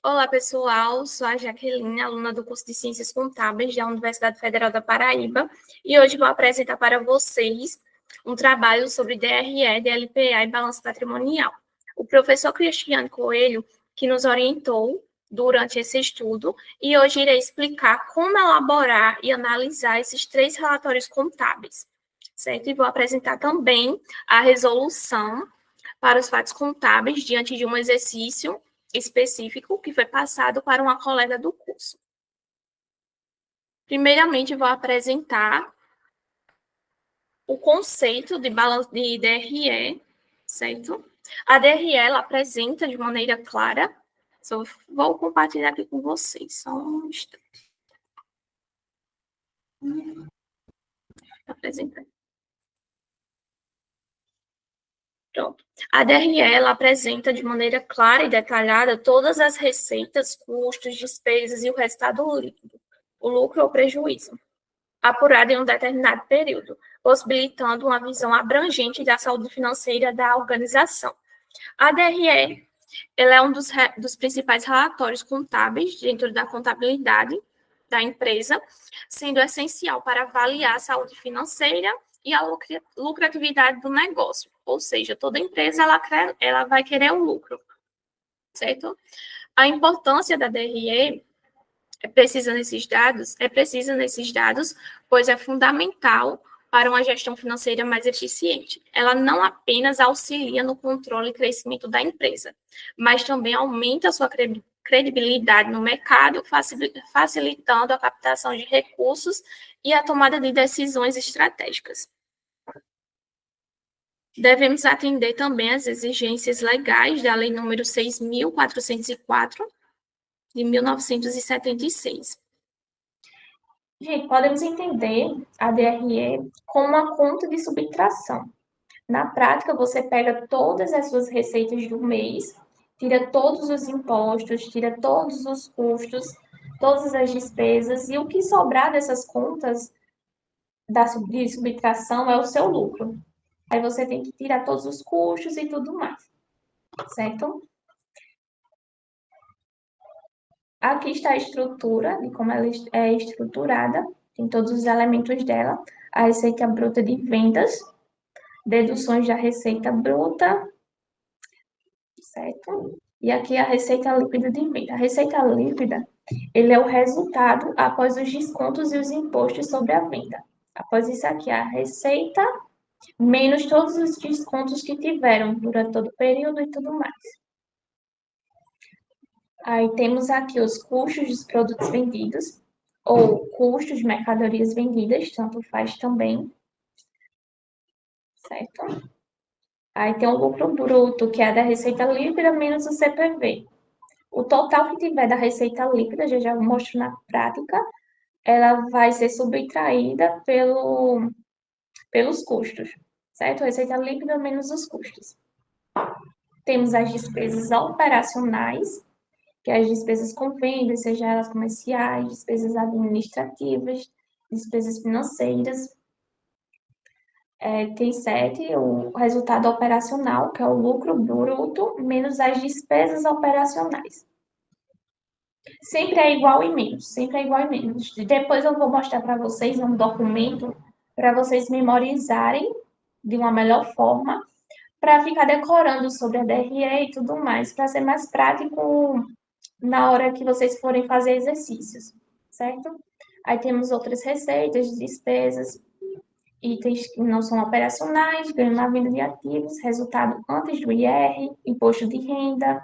Olá, pessoal. Sou a Jaqueline, aluna do curso de Ciências Contábeis da Universidade Federal da Paraíba, e hoje vou apresentar para vocês um trabalho sobre DRE, DLPA e balanço patrimonial. O professor Cristiano Coelho, que nos orientou durante esse estudo, e hoje irei explicar como elaborar e analisar esses três relatórios contábeis, certo? E vou apresentar também a resolução para os fatos contábeis diante de um exercício específico que foi passado para uma colega do curso. Primeiramente, vou apresentar o conceito de DRE, certo? A DRE, ela apresenta de maneira clara, só vou compartilhar aqui com vocês, só um instante. Apresentar. Pronto. A DRE, ela apresenta de maneira clara e detalhada todas as receitas, custos, despesas e o resultado líquido, o lucro ou prejuízo, apurado em um determinado período, possibilitando uma visão abrangente da saúde financeira da organização. A DRE, ela é um dos principais relatórios contábeis dentro da contabilidade da empresa, sendo essencial para avaliar a saúde financeira e a lucratividade do negócio. Ou seja, toda empresa ela vai querer um lucro, certo? A importância da DRE é precisa nesses dados, pois é fundamental para uma gestão financeira mais eficiente. Ela não apenas auxilia no controle e crescimento da empresa, mas também aumenta a sua credibilidade no mercado, facilitando a captação de recursos e a tomada de decisões estratégicas. Devemos atender também às exigências legais da Lei nº 6.404, de 1976. Gente, podemos entender a DRE como uma conta de subtração. Na prática, você pega todas as suas receitas do mês, tira todos os impostos, tira todos os custos, todas as despesas, e o que sobrar dessas contas de subtração é o seu lucro. Aí você tem que tirar todos os custos e tudo mais, certo? Aqui está a estrutura, de como ela é estruturada, tem todos os elementos dela, a receita bruta de vendas, deduções da receita bruta, certo? E aqui a receita líquida de venda. A receita líquida, ele é o resultado após os descontos e os impostos sobre a venda. Após isso aqui, a receita menos todos os descontos que tiveram durante todo o período e tudo mais. Aí temos aqui os custos dos produtos vendidos, ou custos de mercadorias vendidas, tanto faz também, certo? Aí tem o lucro bruto, que é da receita líquida menos o CPV. O total que tiver da receita líquida, já mostro na prática, ela vai ser subtraída pelos custos, certo? Receita líquida menos os custos. Temos as despesas operacionais, que é as despesas com vendas, seja elas comerciais, despesas administrativas, despesas financeiras. Tem 7, o resultado operacional, que é o lucro bruto, menos as despesas operacionais. Sempre é igual e menos, sempre é igual e menos. Depois eu vou mostrar para vocês um documento para vocês memorizarem de uma melhor forma, para ficar decorando sobre a DRE e tudo mais, para ser mais prático na hora que vocês forem fazer exercícios, certo? Aí temos outras receitas, despesas, itens que não são operacionais, ganho na venda de ativos, resultado antes do IR, imposto de renda,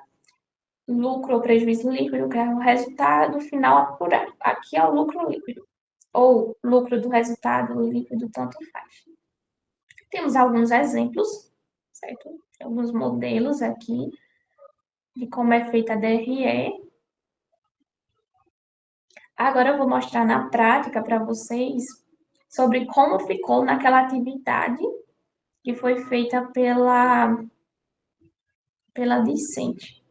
lucro ou prejuízo líquido, que é o resultado final apurado. Aqui é o lucro líquido, ou lucro do resultado líquido, tanto faz. Temos alguns exemplos, certo? Alguns modelos aqui de como é feita a DRE. Agora eu vou mostrar na prática para vocês sobre como ficou naquela atividade que foi feita pela discente.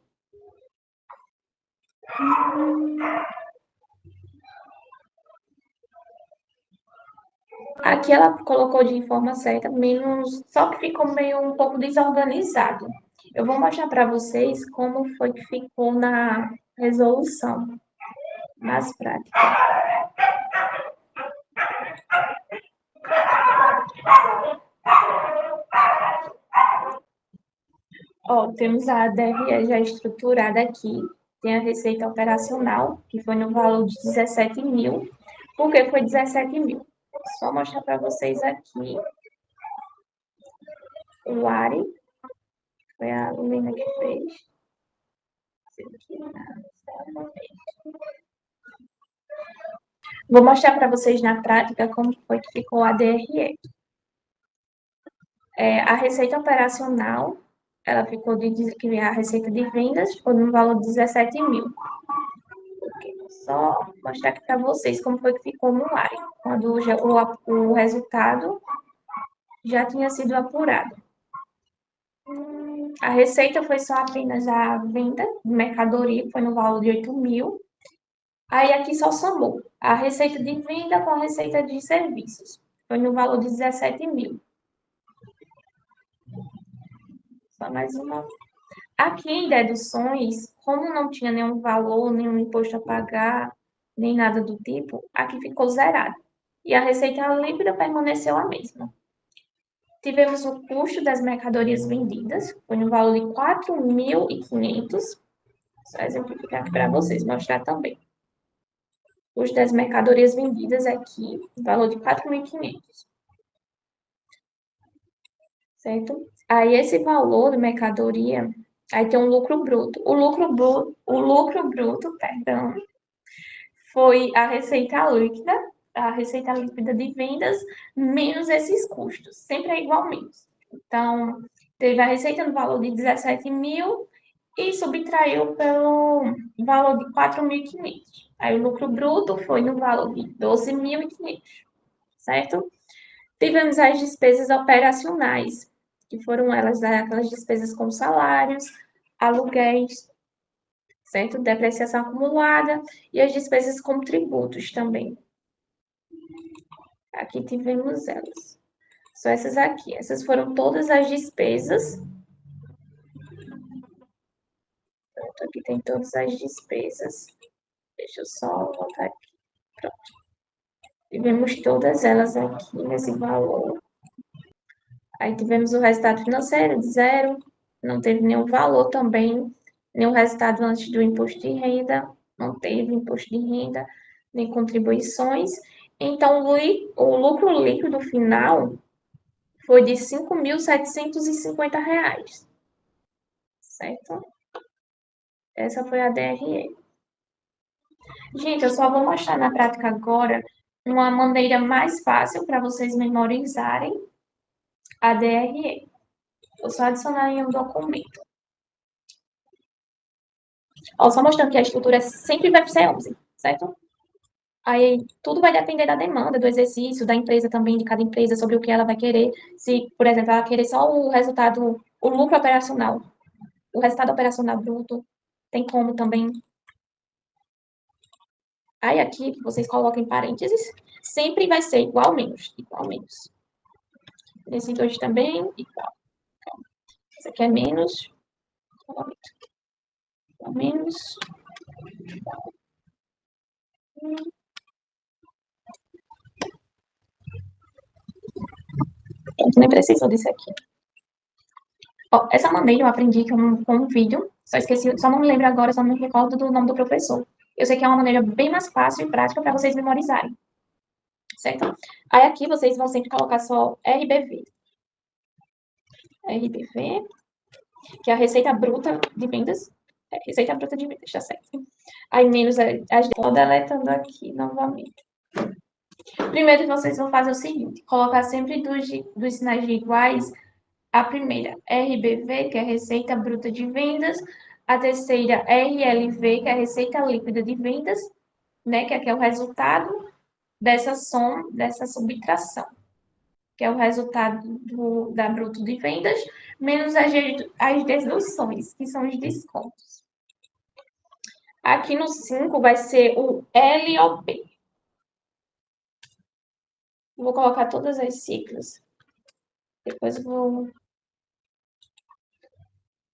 Aqui ela colocou de forma certa, menos, só que ficou meio um pouco desorganizado. Eu vou mostrar para vocês como foi que ficou resolução mais prática. Ó, temos a DRE já estruturada aqui. Tem a receita operacional, que foi no valor de 17 mil. Por que foi 17 mil? Só mostrar para vocês aqui o ARI, foi a Lumina que fez. Vou mostrar para vocês na prática como foi que ficou a DRE. A receita operacional, ela ficou que a receita de vendas ficou no valor de 17 mil. Só mostrar aqui para vocês como foi que ficou no ARI, quando o resultado já tinha sido apurado. A receita foi só apenas a venda de mercadoria, que foi no valor de 8 mil. Aí aqui só somou a receita de venda com a receita de serviços. Foi no valor de 17 mil. Só mais uma. Aqui em deduções, como não tinha nenhum valor, nenhum imposto a pagar, nem nada do tipo, aqui ficou zerado. E a receita líquida permaneceu a mesma. Tivemos o custo das mercadorias vendidas, foi no valor de 4.500. Só exemplificar aqui para vocês, mostrar também. O custo das mercadorias vendidas aqui, no valor de 4.500. Certo? Aí esse valor de mercadoria, aí tem um lucro bruto. O lucro bruto, perdão, foi a receita líquida de vendas menos esses custos. Sempre é igual menos. Então, teve a receita no valor de 17 mil e subtraiu pelo valor de 4.500. Aí o lucro bruto foi no valor de 12.500, certo? Tivemos as despesas operacionais, que foram elas, aquelas despesas com salários, aluguéis, certo? Depreciação acumulada e as despesas com tributos também. Aqui tivemos elas. Só essas aqui. Essas foram todas as despesas. Pronto, aqui tem todas as despesas. Deixa eu só voltar aqui. Pronto. Tivemos todas elas aqui nesse valor. Aí tivemos o resultado financeiro de zero. Não teve nenhum valor também. Nenhum resultado antes do imposto de renda. Não teve imposto de renda, nem contribuições. Então, o lucro líquido final foi de R$ 5.750, certo? Essa foi a DRE. Gente, eu só vou mostrar na prática agora uma maneira mais fácil para vocês memorizarem a DRE. Vou só adicionar em um documento. Ó, só mostrando que a estrutura sempre vai ser 11, certo? Aí tudo vai depender da demanda, do exercício, da empresa também, de cada empresa, sobre o que ela vai querer. Se, por exemplo, ela querer só o resultado, o lucro operacional, o resultado operacional bruto, tem como também. Aí aqui vocês colocam em parênteses, sempre vai ser igual menos, igual menos. Nesse dois também, igual. Esse aqui é menos, igual menos. Eu nem preciso disso aqui. Ó, essa maneira eu aprendi com um vídeo, só esqueci, só não me lembro agora, só não me recordo do nome do professor. Eu sei que é uma maneira bem mais fácil e prática para vocês memorizarem, certo? Aí aqui vocês vão sempre colocar só RBV. RBV, que é a receita bruta de vendas. Receita bruta de vendas, tá certo. Aí menos as... Vou deletando aqui novamente. Primeiro vocês vão fazer o seguinte, colocar sempre dos sinais de iguais. A primeira, RBV, que é a Receita Bruta de Vendas. A terceira, RLV, que é a Receita Líquida de Vendas, né, que aqui é o resultado dessa soma, dessa subtração, que é o resultado da bruto de vendas, menos as deduções, que são os descontos. Aqui no 5 vai ser o LOP. Vou colocar todas as siglas. Depois eu vou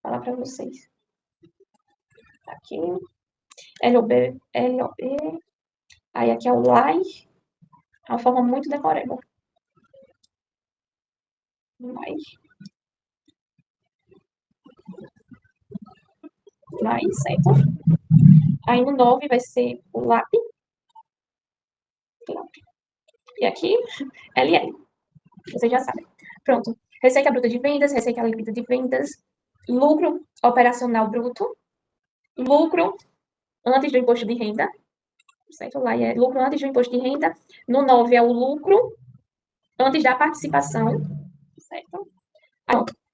falar para vocês. Aqui. LOB, LOB. Aí aqui é o LAI, é uma forma muito decorável. LAI, LAI, certo? Aí no 9 vai ser o LAP. E aqui, LL. Vocês já sabem. Pronto. Receita bruta de vendas, receita líquida de vendas, lucro operacional bruto, lucro antes do imposto de renda, certo? Lá é lucro antes do imposto de renda. No 9 é o lucro antes da participação, certo?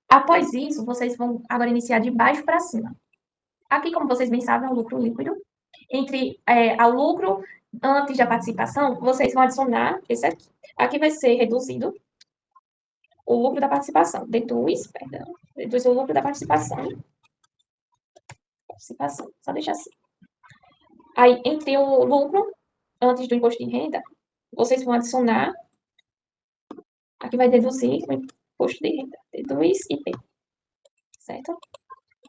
Após isso, vocês vão agora iniciar de baixo para cima. Aqui, como vocês bem sabem, é o lucro líquido. Entre o lucro antes da participação, vocês vão adicionar esse aqui. Aqui vai ser reduzido o lucro da participação. Deduz o lucro da participação. Só deixar assim. Aí, entre o lucro antes do imposto de renda, vocês vão adicionar. Aqui vai deduzir o imposto de renda. Deduz IP. Certo?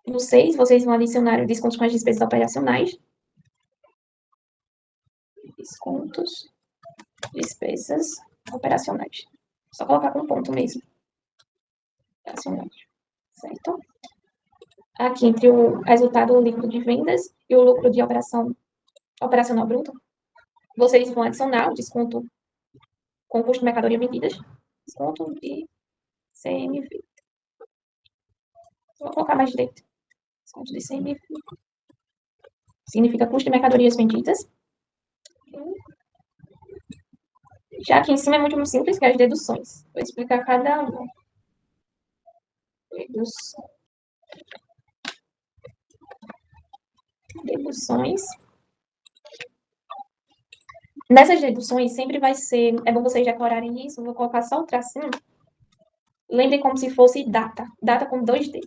No 6, vocês vão adicionar o desconto com as despesas operacionais. Descontos, despesas operacionais. Só colocar com ponto mesmo. Operacionais. Certo? Aqui, entre o resultado líquido de vendas e o lucro de operacional bruto, vocês vão adicionar o desconto com custo de mercadoria vendidas. Desconto de CMV. Vou colocar mais direito. Desconto de CMV. Significa custo de mercadorias vendidas. Já aqui em cima é muito simples, que é as deduções. Vou explicar cada uma. Deduções. Nessas deduções, sempre vai ser... É bom vocês decorarem isso. Vou colocar só o tracinho. Lembrem como se fosse data. Data com 2D.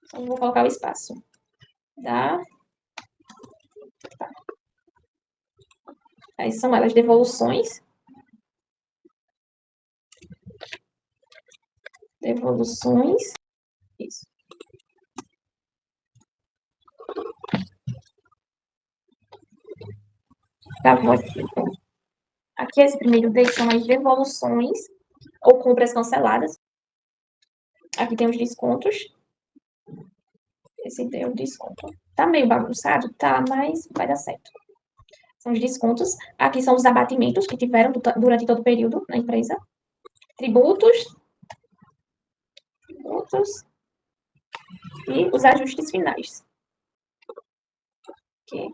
Então, vou colocar o espaço. Data. Aí são elas, devoluções. Devoluções. Isso. Tá bom aqui. Aqui, esse primeiro D são as devoluções ou compras canceladas. Aqui tem os descontos. Esse D é o desconto. Tá meio bagunçado? Tá, mas vai dar certo. São os descontos. Aqui são os abatimentos que tiveram durante todo o período na empresa. Tributos. E os ajustes finais. Aqui.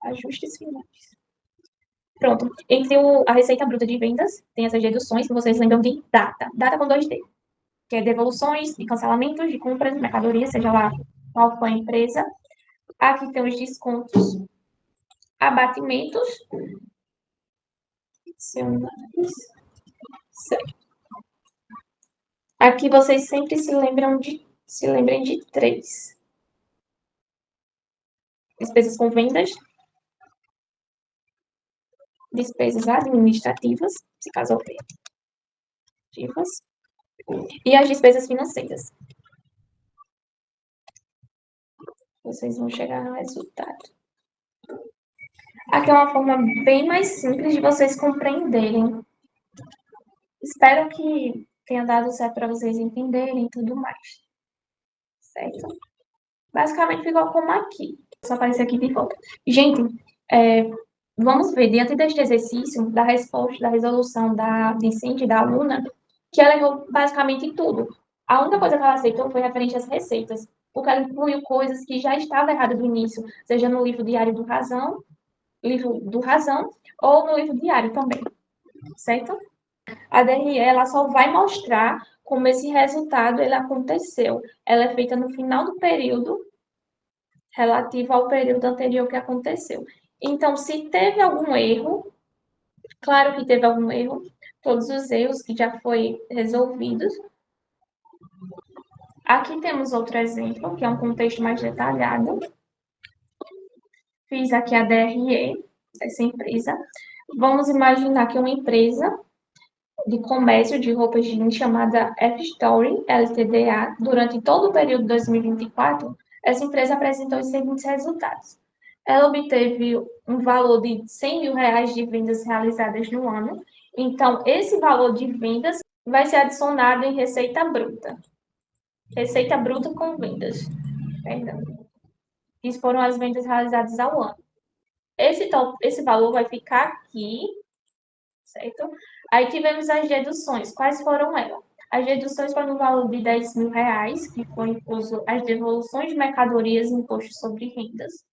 Ajustes finais. Pronto. Entre a receita bruta de vendas, tem essas deduções que vocês lembram de data. Data com 2D. Que é devoluções e cancelamentos de compras de mercadoria, seja lá qual for a empresa. Aqui tem os descontos, abatimentos. Aqui vocês sempre se lembrem de 3. Despesas com vendas, despesas administrativas, se caso operativas, e as despesas financeiras. Vocês vão chegar no resultado. Aqui é uma forma bem mais simples de vocês compreenderem. Espero que tenha dado certo para vocês entenderem e tudo mais. Certo? Basicamente ficou como aqui. Só aparecer aqui de volta. Gente, vamos ver, diante deste exercício, da resposta, da resolução da discente, da aluna, que ela errou basicamente tudo. A única coisa que ela aceitou foi referente às receitas, porque ela incluiu coisas que já estavam erradas do início, seja no livro diário do Razão, ou no livro diário também, certo? A DRE, ela só vai mostrar como esse resultado ele aconteceu. Ela é feita no final do período, relativo ao período anterior que aconteceu. Então, se teve algum erro, claro que teve algum erro, todos os erros que já foi resolvidos. Aqui temos outro exemplo, que é um contexto mais detalhado. Fiz aqui a DRE dessa empresa. Vamos imaginar que uma empresa de comércio de roupas jeans chamada F-Story LTDA, durante todo o período de 2024, essa empresa apresentou os seguintes resultados. Ela obteve um valor de R$ 100.000 de vendas realizadas no ano. Então, esse valor de vendas vai ser adicionado em receita bruta. Receita bruta com vendas. Perdão. Isso foram as vendas realizadas ao ano. Esse valor vai ficar aqui, certo? Aí tivemos as deduções. Quais foram elas? As deduções foram no valor de R$ 10.000, que foi incluso as devoluções de mercadorias e imposto sobre rendas,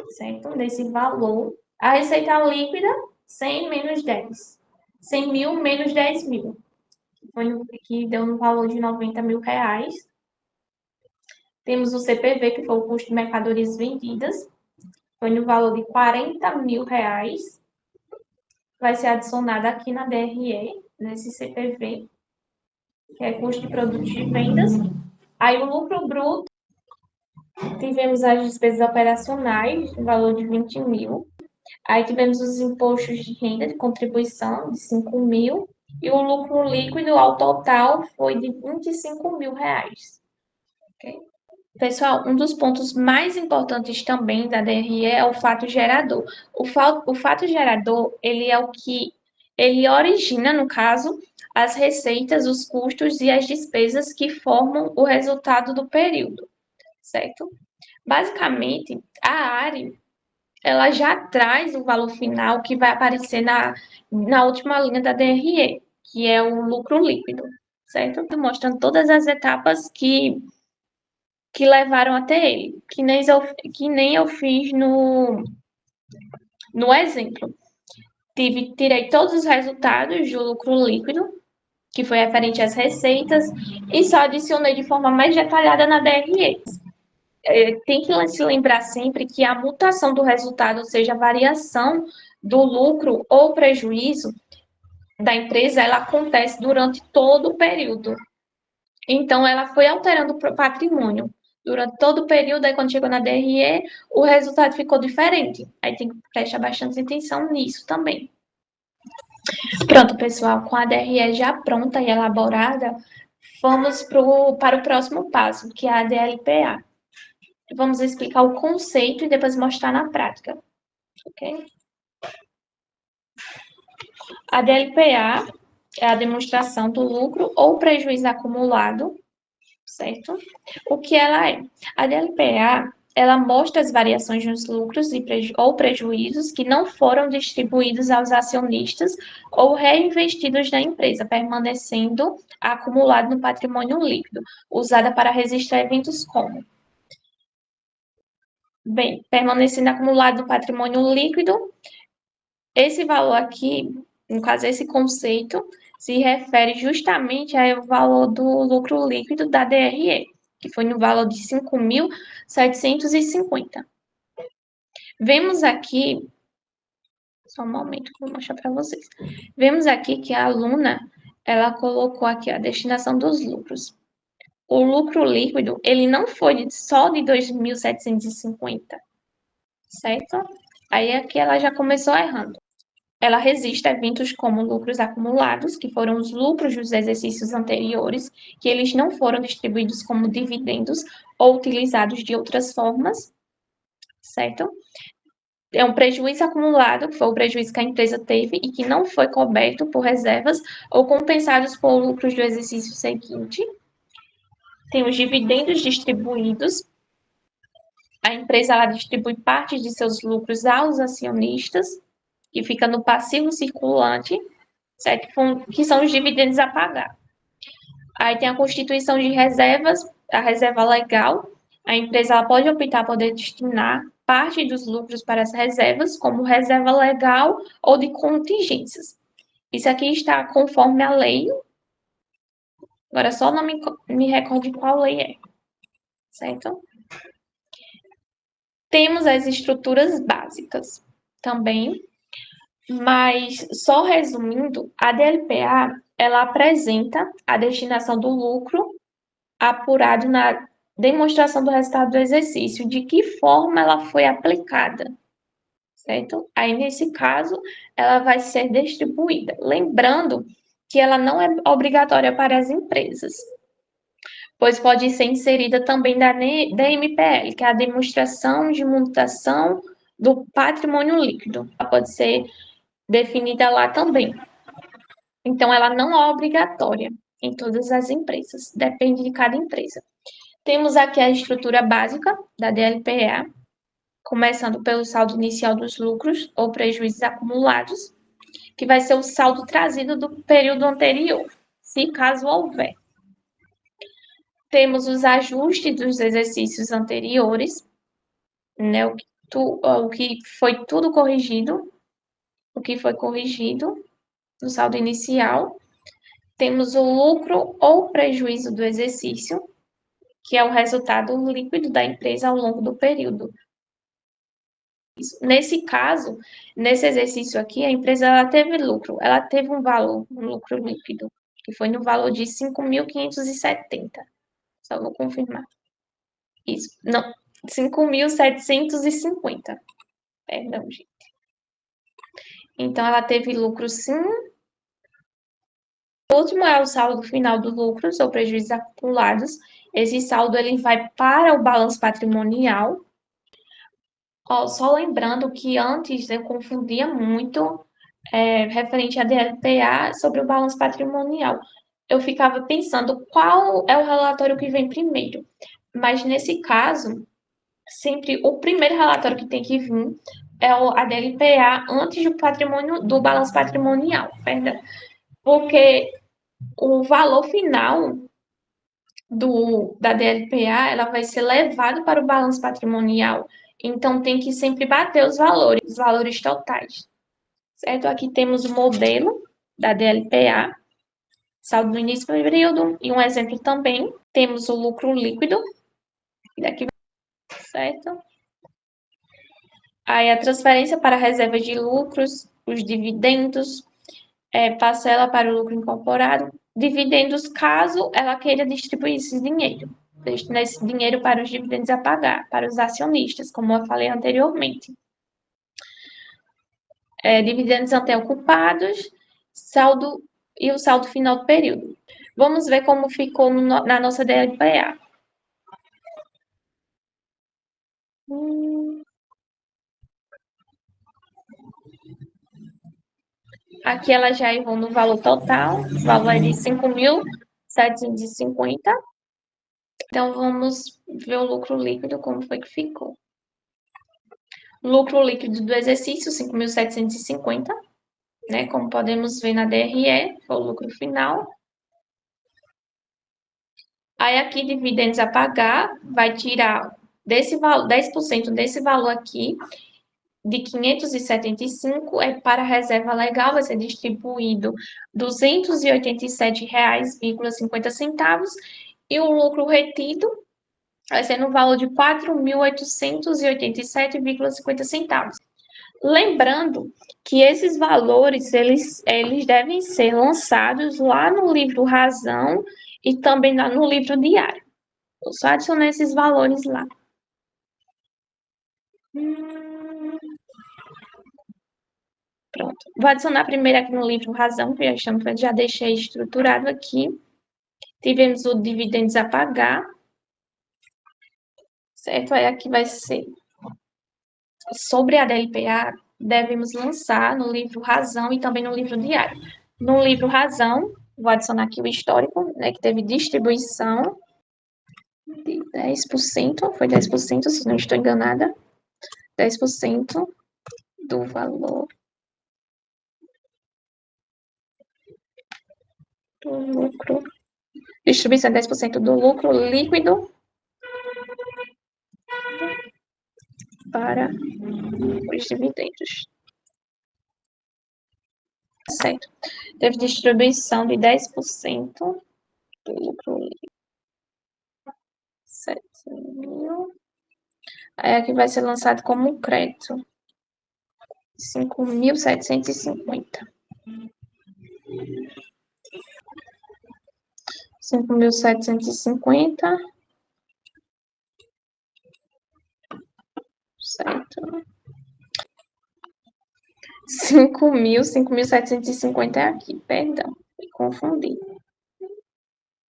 certo? Desse valor. A receita líquida, 100 menos 10. 100.000 menos 10.000, que deu no valor de R$ 90.000. Temos o CPV, que foi o custo de mercadorias vendidas, foi no valor de R$ 40.000. Vai ser adicionado aqui na DRE, nesse CPV, que é custo de produtos de vendas. Aí o lucro bruto, tivemos as despesas operacionais, no valor de 20.000. Aí tivemos os impostos de renda de contribuição, de 5.000. E o lucro líquido, ao total, foi de R$ 25.000. Okay? Pessoal, um dos pontos mais importantes também da DRE é o fato gerador. O fato gerador, ele é o que ele origina, no caso, as receitas, os custos e as despesas que formam o resultado do período, certo? Basicamente, a ARE, ela já traz o valor final que vai aparecer na última linha da DRE, que é o lucro líquido, certo? Mostrando todas as etapas que levaram até ele, que nem eu fiz no exemplo. Tirei todos os resultados do lucro líquido, que foi referente às receitas, e só adicionei de forma mais detalhada na DRE. Tem que se lembrar sempre que a mutação do resultado, ou seja, a variação do lucro ou prejuízo da empresa, ela acontece durante todo o período. Então, ela foi alterando o patrimônio durante todo o período, aí quando chegou na DRE, o resultado ficou diferente. Aí tem que prestar bastante atenção nisso também. Pronto, pessoal, com a DRE já pronta e elaborada, vamos para o próximo passo, que é a DLPA. Vamos explicar o conceito e depois mostrar na prática, ok? A DLPA é a demonstração do lucro ou prejuízo acumulado, certo? O que ela é? A DLPA, ela mostra as variações nos lucros ou prejuízos que não foram distribuídos aos acionistas ou reinvestidos na empresa, permanecendo acumulado no patrimônio líquido, usada para registrar eventos como: bem, permanecendo acumulado no patrimônio líquido, esse valor aqui, no caso, esse conceito, se refere justamente ao valor do lucro líquido da DRE, que foi no valor de 5.750. Vemos aqui, só um momento que eu vou mostrar para vocês. Vemos aqui que a aluna, ela colocou aqui a destinação dos lucros. O lucro líquido, ele não foi só de 2.750, certo? Aí aqui ela já começou errando. Ela registra eventos como lucros acumulados, que foram os lucros dos exercícios anteriores, que eles não foram distribuídos como dividendos ou utilizados de outras formas, certo? É um prejuízo acumulado, que foi o prejuízo que a empresa teve e que não foi coberto por reservas ou compensados por lucros do exercício seguinte. Tem os dividendos distribuídos. A empresa ela distribui parte de seus lucros aos acionistas, que fica no passivo circulante, certo? Que são os dividendos a pagar. Aí tem a constituição de reservas, a reserva legal. A empresa ela pode optar por destinar parte dos lucros para as reservas, como reserva legal ou de contingências. Isso aqui está conforme a lei. Agora só não me recordo qual lei é, certo? Temos as estruturas básicas também, mas só resumindo, a DLPA ela apresenta a destinação do lucro apurado na demonstração do resultado do exercício, de que forma ela foi aplicada, certo? Aí, nesse caso, ela vai ser distribuída. Lembrando que ela não é obrigatória para as empresas, pois pode ser inserida também da DMPL, que é a demonstração de mutação do patrimônio líquido. Ela pode ser definida lá também. Então, ela não é obrigatória em todas as empresas, depende de cada empresa. Temos aqui a estrutura básica da DLPA, começando pelo saldo inicial dos lucros ou prejuízos acumulados, que vai ser o saldo trazido do período anterior, se caso houver. Temos os ajustes dos exercícios anteriores, né, o que foi tudo corrigido, o que foi corrigido no saldo inicial. Temos o lucro ou prejuízo do exercício, que é o resultado líquido da empresa ao longo do período. Nesse caso, nesse exercício aqui, a empresa ela teve lucro, ela teve um valor, um lucro líquido, que foi no valor de 5.570. Só vou confirmar. Isso, não, 5.750. Perdão, gente. Então, ela teve lucro sim. O último é o saldo final dos lucros ou prejuízos acumulados. Esse saldo ele vai para o balanço patrimonial. Só lembrando que antes eu confundia muito referente à DLPA sobre o balanço patrimonial. Eu ficava pensando qual é o relatório que vem primeiro. Mas nesse caso, sempre o primeiro relatório que tem que vir é a DLPA antes do patrimônio, do balanço patrimonial, perdão. Porque o valor final da DLPA, ela vai ser levado para o balanço patrimonial. Então, tem que sempre bater os valores totais. Certo? Aqui temos o modelo da DLPA, saldo no início do período, e um exemplo também. Temos o lucro líquido, daqui, certo? Aí a transferência para a reserva de lucros, os dividendos, parcela para o lucro incorporado, dividendos caso ela queira distribuir esse dinheiro, destinar esse dinheiro para os dividendos a pagar, para os acionistas, como eu falei anteriormente. Dividendos até ocupados, saldo e o saldo final do período. Vamos ver como ficou na nossa DLPA. Aqui ela já errou no valor total, o valor é de 5.750. Então, vamos ver o lucro líquido, como foi que ficou. Lucro líquido do exercício, 5.750, né? Como podemos ver na DRE, foi o lucro final. Aí, aqui, dividendos a pagar, vai tirar desse valor, 10% desse valor aqui, de 575, para a reserva legal, vai ser distribuído R$ 287,50, e o lucro retido vai ser no valor de R$ 4.887,50. Lembrando que esses valores, eles devem ser lançados lá no livro Razão e também no livro diário. Eu só adicionei esses valores lá. Pronto. Vou adicionar primeiro aqui no livro Razão, que já deixei estruturado aqui. Tivemos o dividendos a pagar. Certo? Aí aqui vai ser sobre a DLPA, devemos lançar no livro Razão e também no livro Diário. No livro Razão, vou adicionar aqui o histórico, né, que teve distribuição de 10%, foi 10%, se não estou enganada, 10% do valor do lucro, distribuição de 10% do lucro líquido para os dividendos. Certo. Teve distribuição de 10% do lucro líquido. 7.000. Aí aqui vai ser lançado como um crédito. 5.750. 5.750. Certo. 5.750 é aqui, perdão, me confundi.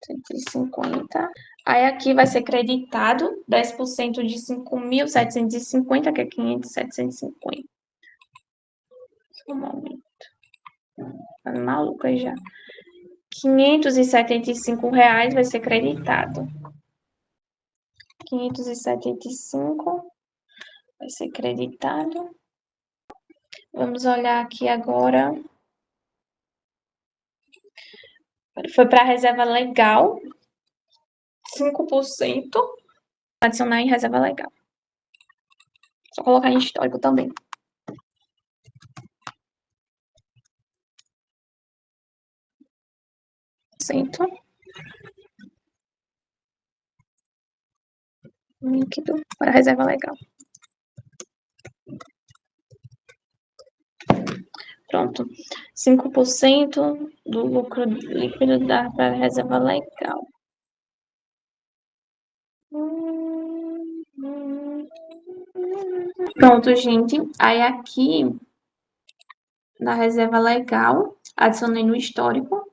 150. Aí aqui vai ser creditado 10% de 5.750, que é 500.750. Um momento. Tá maluca aí já. R$ 575 vai ser creditado. 575 vai ser creditado. Vamos olhar aqui agora. Foi para a reserva legal, 5%. Adicionar em reserva legal. Só colocar em histórico também. Centro. Líquido para a reserva legal. Pronto. 5% do lucro líquido dá para a reserva legal. Pronto, gente. Aí aqui, na reserva legal, adicionei no histórico.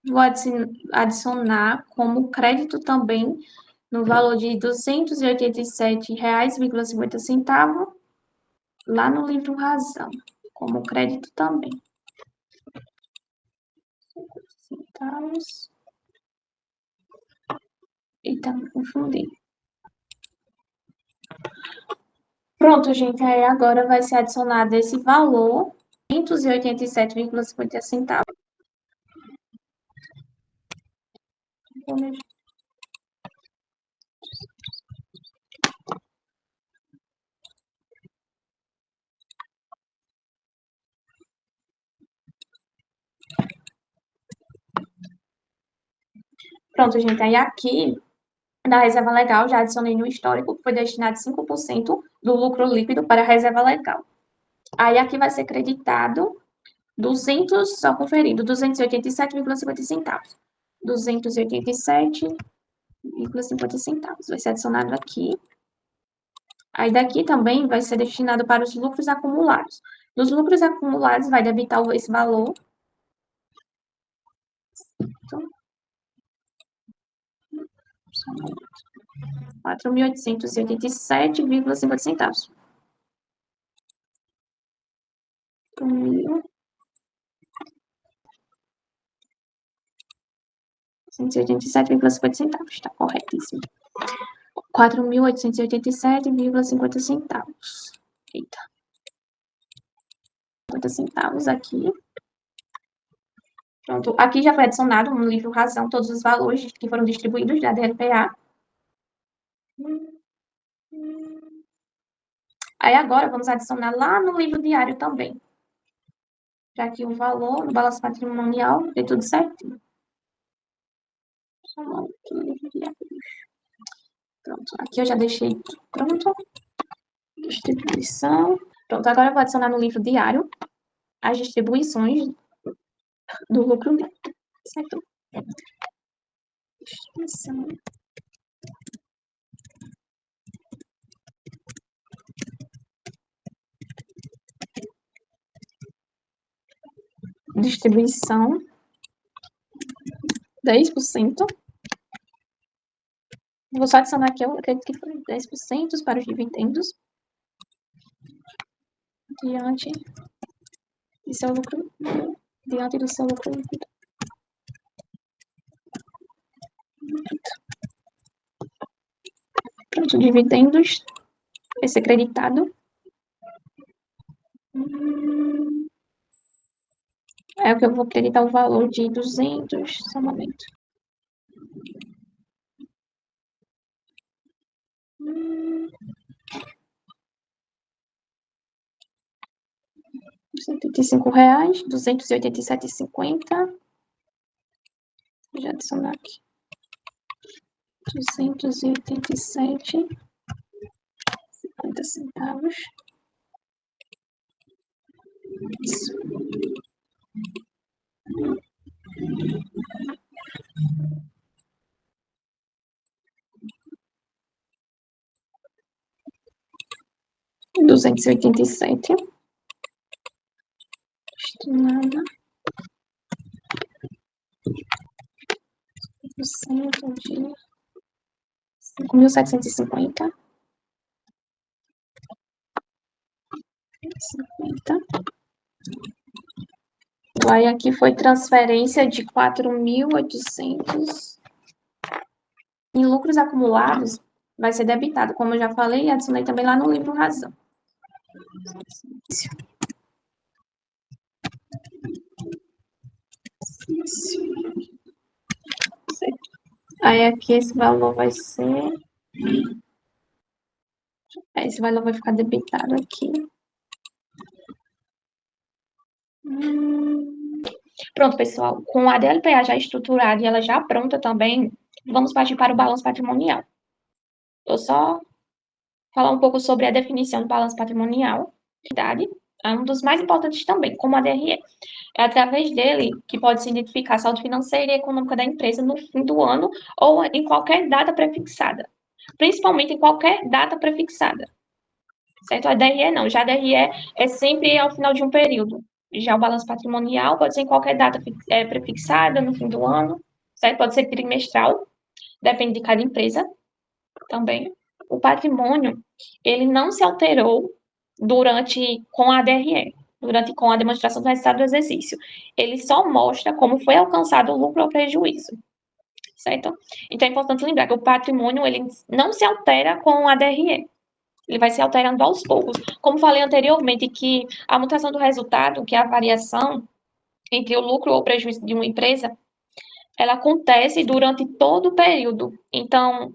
Vou adicionar como crédito também no valor de R$ 287,50 lá no livro Razão, como crédito também. Centavos. Eita, me confundi. Pronto, gente, aí agora vai ser adicionado esse valor, R$ 587,50. Pronto, gente, aí aqui, na reserva legal, já adicionei no histórico, que foi destinado 5% do lucro líquido para a reserva legal. Aí aqui vai ser creditado 200, só conferindo, 287,50 centavos. 287,50 centavos. Vai ser adicionado aqui. Aí daqui também vai ser destinado para os lucros acumulados. Nos lucros acumulados, vai debitar esse valor. Então, 4.887,50 centavos. 4.887,50 centavos. Está corretíssimo. 4.887,50 centavos. Eita. 50 centavos aqui. Pronto. Aqui já foi adicionado no livro Razão todos os valores que foram distribuídos da DLPA. Aí agora vamos adicionar lá no livro diário também. Já que o valor no balanço patrimonial é tudo certinho. Pronto. Aqui eu já deixei pronto. Distribuição. Pronto. Agora eu vou adicionar no livro diário as distribuições do lucro neto. Certo? Distribuição. Distribuição. 10%. Vou só adicionar aqui, eu acredito que foi 10% para os dividendos. Diante do seu lucro. Diante do seu lucro líquido. Pronto, dividendos. Vai ser creditado. É o que eu vou acreditar o valor de 200, só um momento. R$ 185, 287,50. Já adicionar aqui. 287,50 centavos. Isso. R$ 287. Destinada. 100% de 5.750. 50. Aí aqui foi transferência de 4.800. Em lucros acumulados, vai ser debitado, como eu já falei, e adicionei também lá no livro razão. Aí aqui esse valor vai ser... Esse valor vai ficar debitado aqui. Pronto, pessoal. Com a DLPA já estruturada e ela já pronta também, vamos partir para o balanço patrimonial. Vou só falar um pouco sobre a definição do balanço patrimonial. É um dos mais importantes também, como a DRE. É através dele que pode se identificar a saúde financeira e econômica da empresa no fim do ano ou em qualquer data prefixada. Principalmente em qualquer data prefixada. Certo? A DRE não. Já a DRE é sempre ao final de um período. Já o balanço patrimonial pode ser em qualquer data prefixada, no fim do ano. Certo? Pode ser trimestral. Depende de cada empresa também. O patrimônio, ele não se alterou com a DRE, com a demonstração do resultado do exercício. Ele só mostra como foi alcançado o lucro ou prejuízo, certo? Então, é importante lembrar que o patrimônio, ele não se altera com a DRE. Ele vai se alterando aos poucos. Como falei anteriormente, que a mutação do resultado, que é a variação entre o lucro ou o prejuízo de uma empresa, ela acontece durante todo o período. Então,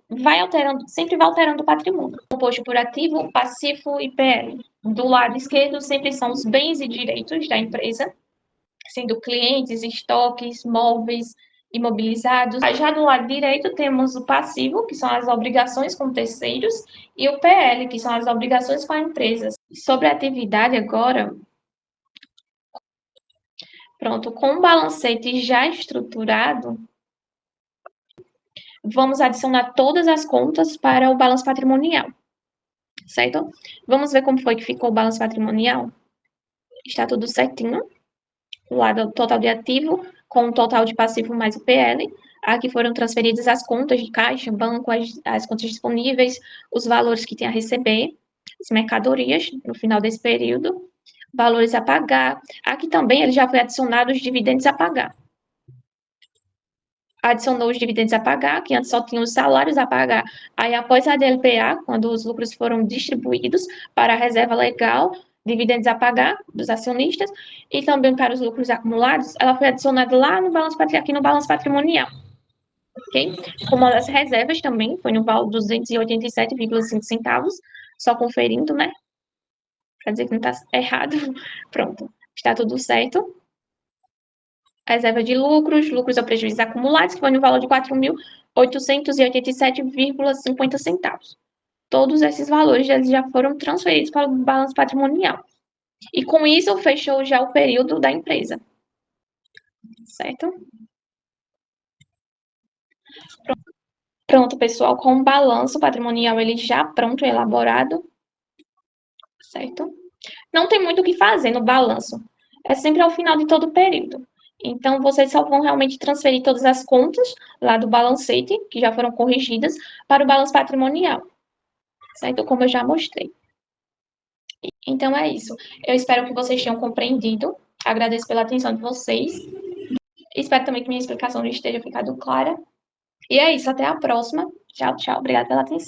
sempre vai alterando o patrimônio. Composto por ativo, passivo e PL. Do lado esquerdo, sempre são os bens e direitos da empresa, sendo clientes, estoques, móveis, imobilizados. Já do lado direito, temos o passivo, que são as obrigações com terceiros, e o PL, que são as obrigações com a empresa. Sobre a atividade agora, pronto, com o balancete já estruturado, vamos adicionar todas as contas para o balanço patrimonial, certo? Vamos ver como foi que ficou o balanço patrimonial? Está tudo certinho. O lado total de ativo, com o total de passivo mais o PL. Aqui foram transferidas as contas de caixa, banco, as contas disponíveis, os valores que tem a receber, as mercadorias no final desse período, valores a pagar. Aqui também ele já foi adicionado os dividendos a pagar. Adicionou os dividendos a pagar, que antes só tinha os salários a pagar. Aí, após a DLPA, quando os lucros foram distribuídos para a reserva legal, dividendos a pagar dos acionistas, e também para os lucros acumulados, ela foi adicionada lá no balanço aqui no balanço patrimonial. Ok? Como as reservas também, foi no valor de 287,5 centavos, só conferindo, né? Para dizer que não está errado. Pronto, está tudo certo. Reserva de lucros, lucros ou prejuízos acumulados, que foi no valor de 4.887,50 centavos. Todos esses valores já foram transferidos para o balanço patrimonial. E com isso, fechou já o período da empresa. Certo? Pronto, pessoal, com o balanço patrimonial ele já pronto e elaborado. Certo? Não tem muito o que fazer no balanço. É sempre ao final de todo o período. Então, vocês só vão realmente transferir todas as contas lá do balancete, que já foram corrigidas, para o balanço patrimonial. Certo? Como eu já mostrei. Então, é isso. Eu espero que vocês tenham compreendido. Agradeço pela atenção de vocês. Espero também que minha explicação esteja ficando clara. E é isso. Até a próxima. Tchau, tchau. Obrigada pela atenção.